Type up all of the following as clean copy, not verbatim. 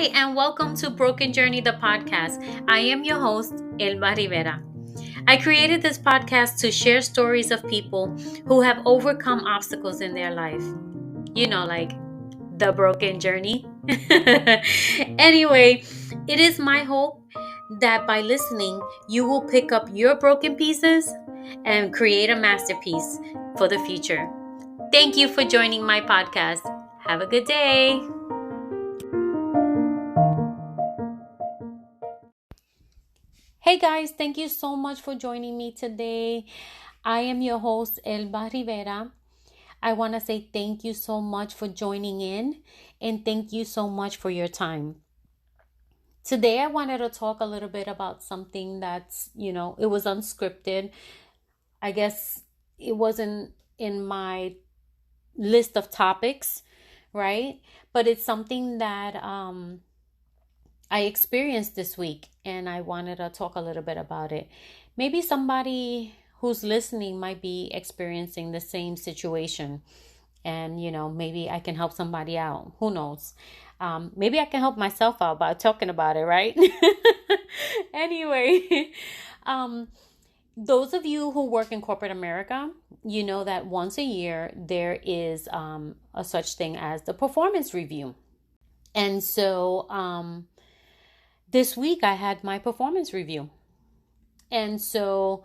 Hi, and welcome to Broken Journey, the podcast. I am your host, Elba Rivera. I created this podcast to share stories of people who have overcome obstacles in their life. You know, like the broken journey. Anyway, it is my hope that by listening, you will pick up your broken pieces and create a masterpiece for the future. Thank you for joining my podcast. Have a good day. Hey guys, thank you so much for joining me today. I am your host, Elba Rivera. I want to say thank you so much for joining in and thank you so much for your time. Today, I wanted to talk a little bit about something that's, it was unscripted. I guess it wasn't in my list of topics, right? But it's something that I experienced this week and I wanted to talk a little bit about it. Maybe somebody who's listening might be experiencing the same situation and, maybe I can help somebody out. Who knows? Maybe I can help myself out by talking about it, right? Anyway, those of you who work in corporate America, you know that once a year there is a such thing as the performance review. And so, this week I had my performance review. And so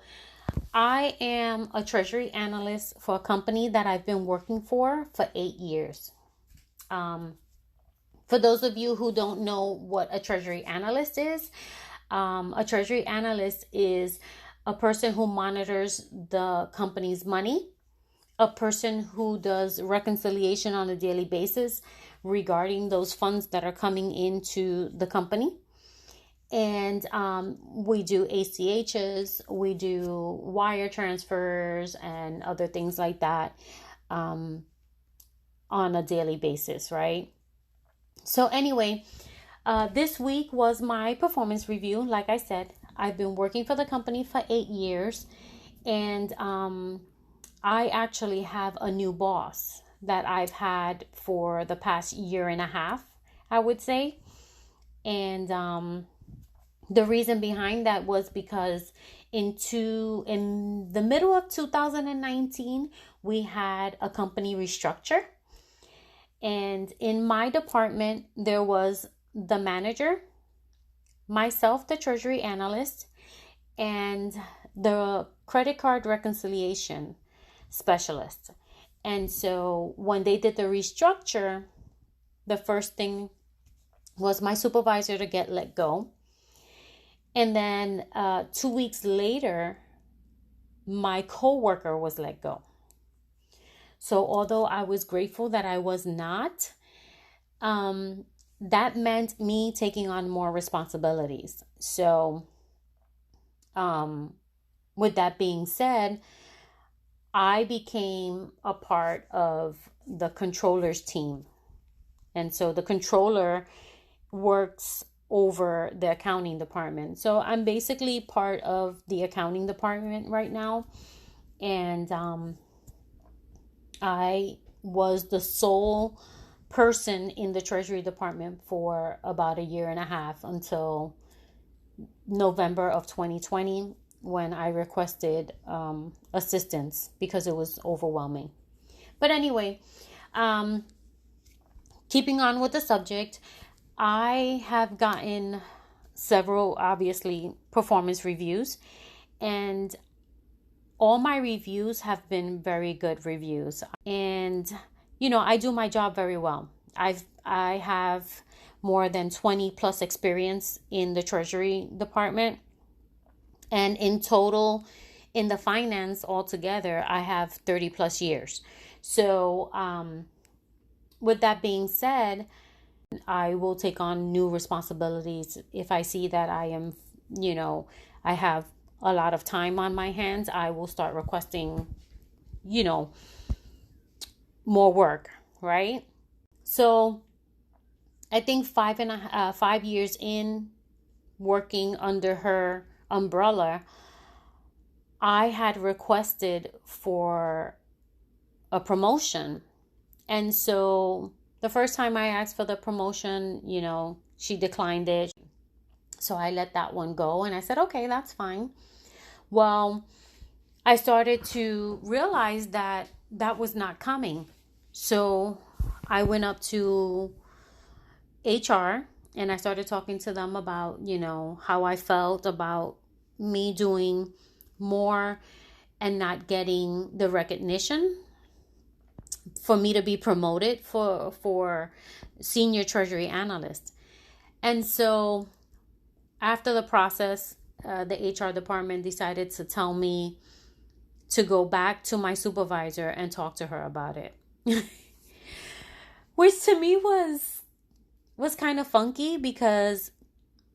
I am a treasury analyst for a company that I've been working for 8 years. For those of you who don't know what a treasury analyst is, a treasury analyst is a person who monitors the company's money, a person who does reconciliation on a daily basis regarding those funds that are coming into the company. And we do ACHs, we do wire transfers and other things like that on a daily basis, right? So anyway, this week was my performance review. Like I said, I've been working for the company for 8 years, and I actually have a new boss that I've had for the past year and a half, I would say. And the reason behind that was because in the middle of 2019, we had a company restructure. And in my department, there was the manager, myself, the treasury analyst, and the credit card reconciliation specialist. And so when they did the restructure, the first thing was my supervisor to get let go. And then 2 weeks later, my coworker was let go. So although I was grateful that I was not, that meant me taking on more responsibilities. So with that being said, I became a part of the controller's team. And so the controller works over the accounting department. So I'm basically part of the accounting department right now. And I was the sole person in the treasury department for about a year and a half until November of 2020, when I requested assistance because it was overwhelming. But anyway, keeping on with the subject, I have gotten several, obviously, performance reviews, and all my reviews have been very good reviews. And, I do my job very well. I have more than 20 plus experience in the treasury department. And in total, in the finance altogether, I have 30 plus years. So, with that being said, I will take on new responsibilities. If I see that I am, I have a lot of time on my hands, I will start requesting, more work, right? So I think 5 years in working under her umbrella, I had requested for a promotion. And so the first time I asked for the promotion, She declined it. So I let that one go and I said, okay, that's fine. Well, I started to realize that that was not coming. So I went up to HR and I started talking to them about, how I felt about me doing more and not getting the recognition for me to be promoted for senior treasury analyst. And so after the process, the HR department decided to tell me to go back to my supervisor and talk to her about it. Which to me was kind of funky because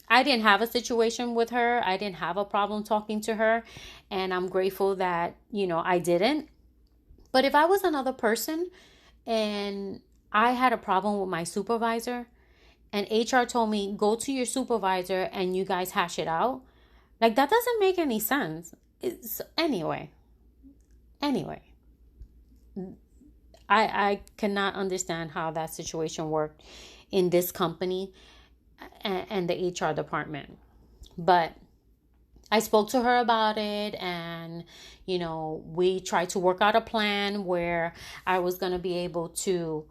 I didn't have a situation with her. I didn't have a problem talking to her, and I'm grateful that, I didn't. But if I was another person and I had a problem with my supervisor and HR told me, go to your supervisor and you guys hash it out, like that doesn't make any sense. Anyway, I cannot understand how that situation worked in this company and the HR department. But I spoke to her about it and, we tried to work out a plan where I was going to be able to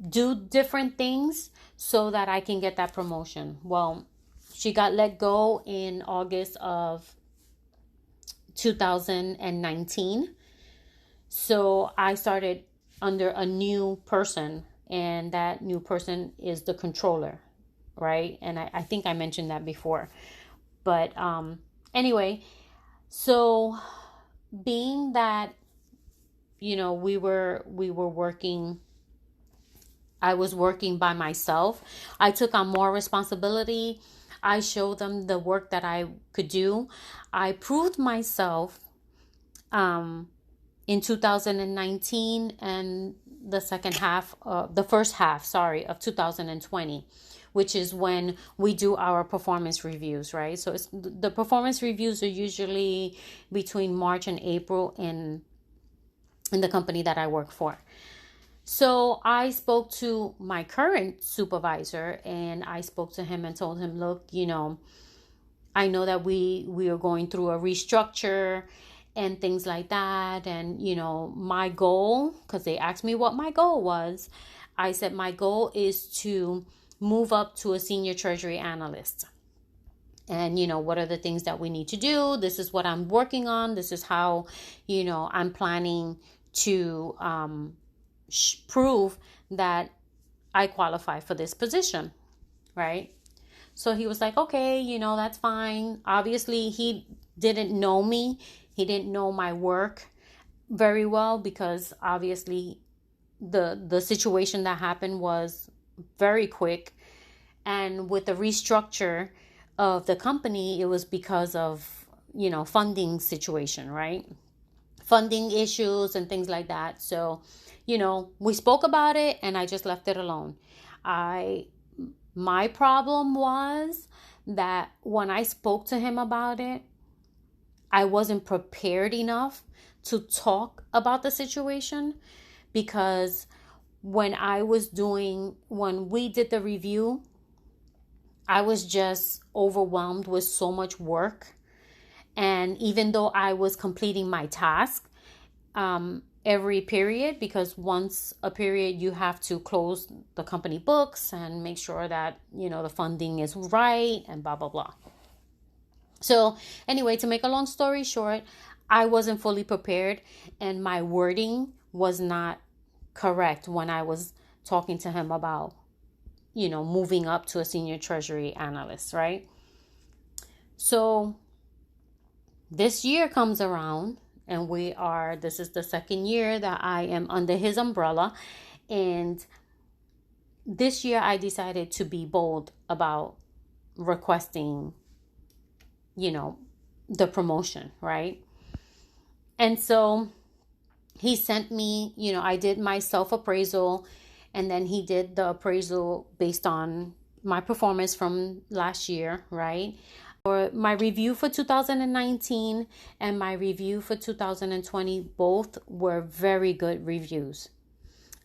do different things so that I can get that promotion. Well, she got let go in August of 2019. So I started under a new person, and that new person is the controller, right? And I think I mentioned that before. But anyway, so being that, we were working, I was working by myself, I took on more responsibility. I showed them the work that I could do. I proved myself in 2019 and the first half of 2020, which is when we do our performance reviews, right? So the performance reviews are usually between March and April in the company that I work for. So I spoke to my current supervisor and I spoke to him and told him, look, I know that we are going through a restructure and things like that. And, my goal, because they asked me what my goal was, I said my goal is to move up to a senior treasury analyst. And, what are the things that we need to do? This is what I'm working on. This is how, I'm planning to prove that I qualify for this position, right? So he was like, okay, that's fine. Obviously, he didn't know me. He didn't know my work very well because obviously the situation that happened was very quick. And with the restructure of the company, it was because of, funding situation, right? Funding issues and things like that. So, we spoke about it and I just left it alone. My problem was that when I spoke to him about it, I wasn't prepared enough to talk about the situation because when we did the review, I was just overwhelmed with so much work. And even though I was completing my task, every period, because once a period you have to close the company books and make sure that the funding is right and blah blah blah. So anyway, to make a long story short, I wasn't fully prepared and my wording was not correct when I was talking to him about moving up to a senior treasury analyst, right? So this year comes around and this is the second year that I am under his umbrella. And this year I decided to be bold about requesting, the promotion, right? And so he sent me, I did my self-appraisal and then he did the appraisal based on my performance from last year, right? Or my review for 2019 and my review for 2020, both were very good reviews.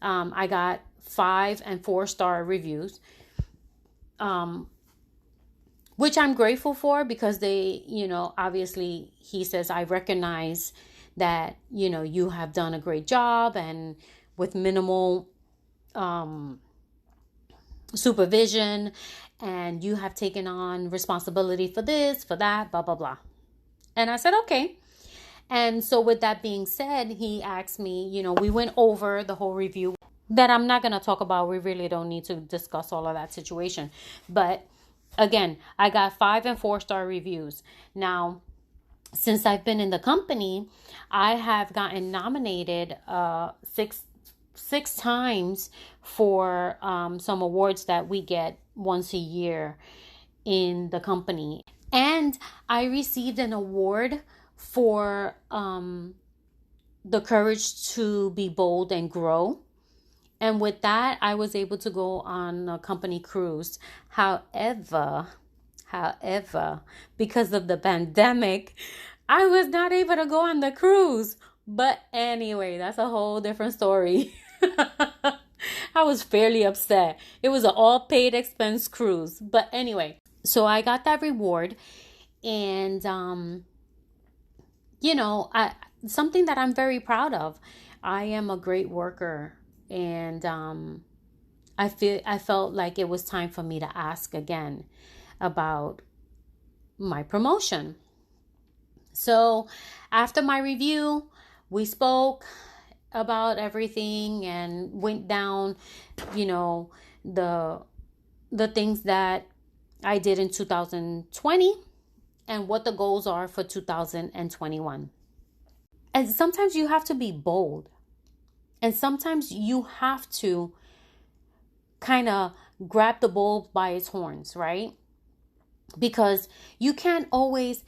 I got 5 and 4 star reviews. which I'm grateful for, because they, obviously he says, I recognize that, you have done a great job, and with minimal supervision, and you have taken on responsibility for this, for that, blah, blah, blah. And I said, okay. And so with that being said, he asked me, we went over the whole review that I'm not going to talk about. We really don't need to discuss all of that situation. But again, I got 5 and 4-star reviews. Now, since I've been in the company, I have gotten nominated six times for some awards that we get once a year in the company. And I received an award for the courage to be bold and grow. And with that, I was able to go on a company cruise. However, because of the pandemic, I was not able to go on the cruise. But anyway, that's a whole different story. I was fairly upset. It was an all paid expense cruise. But anyway, so I got that reward. And, something that I'm very proud of. I am a great worker. And I felt like it was time for me to ask again about my promotion. So after my review, we spoke about everything and went down, the things that I did in 2020 and what the goals are for 2021. And sometimes you have to be bold. And sometimes you have to kind of grab the bull by its horns, right? Because you can't always,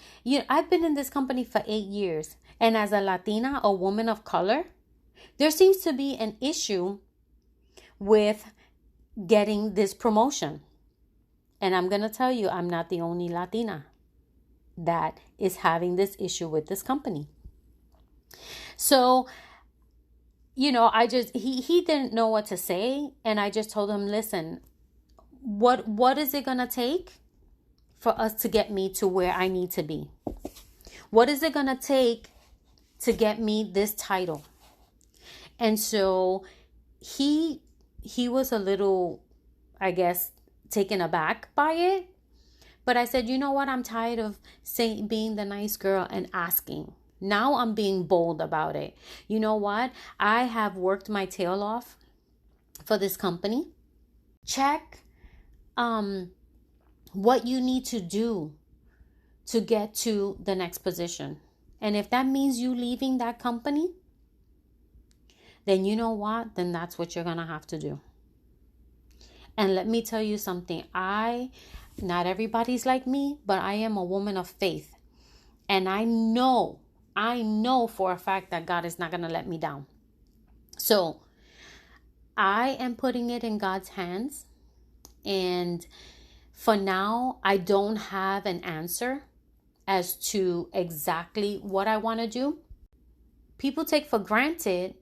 I've been in this company for 8 years. And as a Latina, a woman of color, there seems to be an issue with getting this promotion. And I'm going to tell you, I'm not the only Latina that is having this issue with this company. So, he didn't know what to say. And I just told him, listen, what is it going to take for us to get me to where I need to be? What is it going to take to get me this title? And so he was a little, I guess, taken aback by it. But I said, you know what? I'm tired of being the nice girl and asking. Now I'm being bold about it. You know what? I have worked my tail off for this company. Check what you need to do to get to the next position. And if that means you leaving that company, then you know what? Then that's what you're going to have to do. And let me tell you something. Not everybody's like me, but I am a woman of faith. And I know for a fact that God is not going to let me down. So I am putting it in God's hands. And for now, I don't have an answer as to exactly what I want to do. People take for granted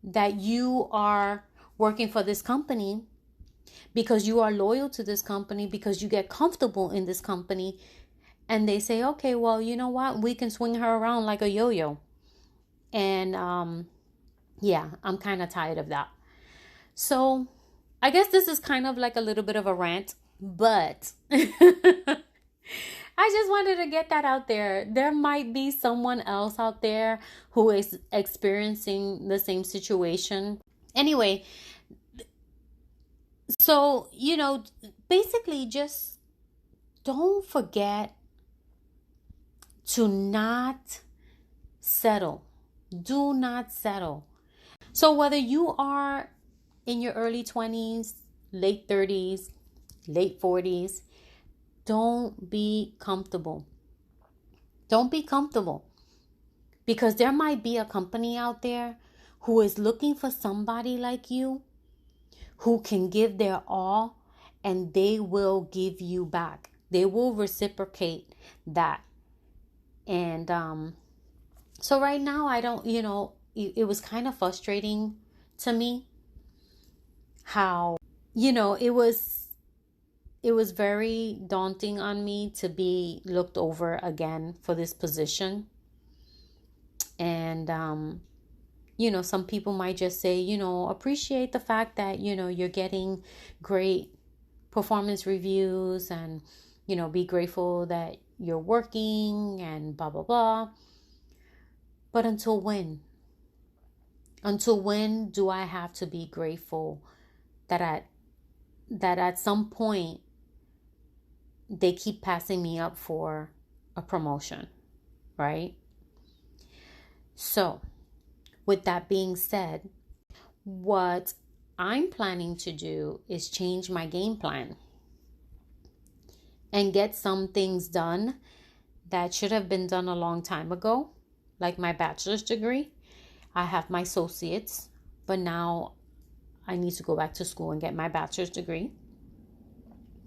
that you are working for this company because you are loyal to this company, because you get comfortable in this company. And they say, okay, well, you know what? We can swing her around like a yo-yo. And I'm kind of tired of that. So I guess this is kind of like a little bit of a rant, but I just wanted to get that out there. There might be someone else out there who is experiencing the same situation. Anyway, so, basically just don't forget to not settle. Do not settle. So whether you are in your early 20s, late 30s, late 40s, don't be comfortable. Don't be comfortable. Because there might be a company out there who is looking for somebody like you who can give their all, and they will give you back. They will reciprocate that. And so right now, I don't, it was kind of frustrating to me how, it it was very daunting on me to be looked over again for this position. And, some people might just say, appreciate the fact that, you're getting great performance reviews and, be grateful that you're working and blah, blah, blah. But until when? Until when do I have to be grateful that at some point they keep passing me up for a promotion, right? So, with that being said, what I'm planning to do is change my game plan and get some things done that should have been done a long time ago, like my bachelor's degree. I have my associates, but now I need to go back to school and get my bachelor's degree.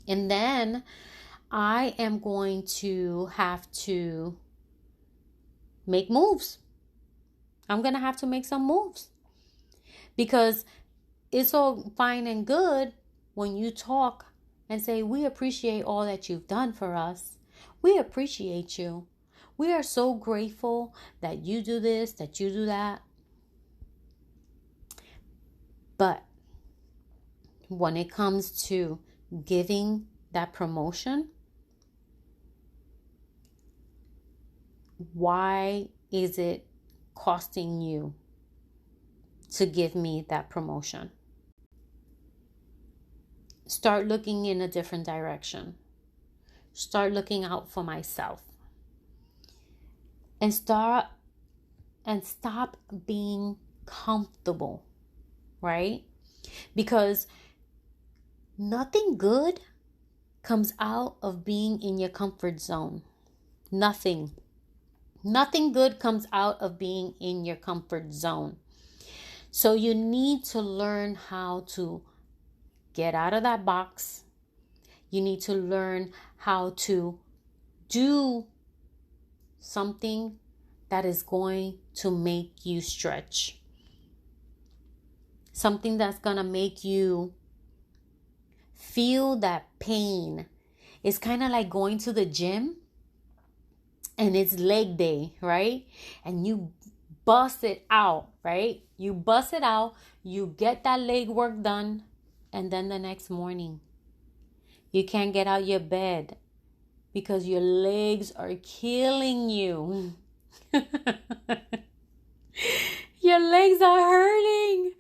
And then I am going to have to make moves. I'm going to have to make some moves, because it's all fine and good when you talk and say, we appreciate all that you've done for us. We appreciate you. We are so grateful that you do this, that you do that. But when it comes to giving that promotion, why is it costing you to give me that promotion? Start looking in a different direction. Start looking out for myself. And stop being comfortable, right? Because nothing good comes out of being in your comfort zone. Nothing good comes out of being in your comfort zone. So you need to learn how to get out of that box. You need to learn how to do something that is going to make you stretch. Something that's going to make you feel that pain. It's kind of like going to the gym and it's leg day, right? And you bust it out, right? You bust it out, you get that leg work done, and then the next morning, you can't get out your bed because your legs are killing you. Your legs are hurting.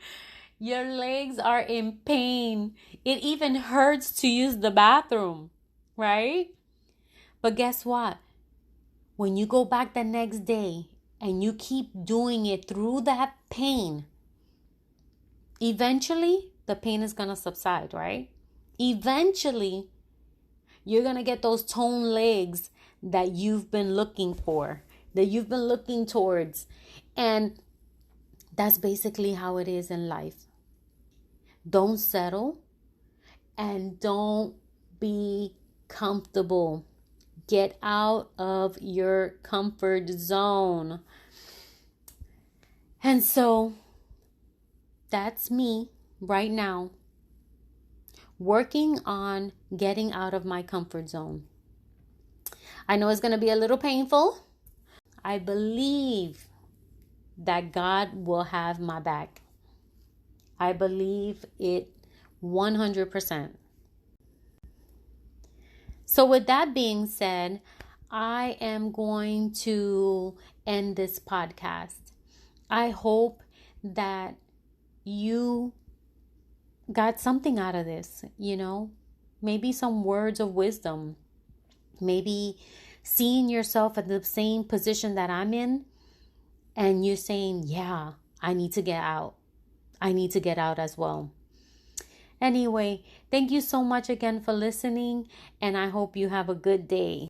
Your legs are in pain. It even hurts to use the bathroom, right? But guess what? When you go back the next day and you keep doing it through that pain, eventually the pain is going to subside, right? Eventually, you're going to get those toned legs that you've been looking for, that you've been looking towards. And that's basically how it is in life. Don't settle and don't be comfortable. Get out of your comfort zone. And so that's me right now, working on getting out of my comfort zone. I know it's going to be a little painful. I believe that God will have my back. I believe it 100%. So with that being said, I am going to end this podcast. I hope that you got something out of this, maybe some words of wisdom, maybe seeing yourself at the same position that I'm in, and you're saying, yeah, I need to get out. I need to get out as well. Anyway, thank you so much again for listening, and I hope you have a good day.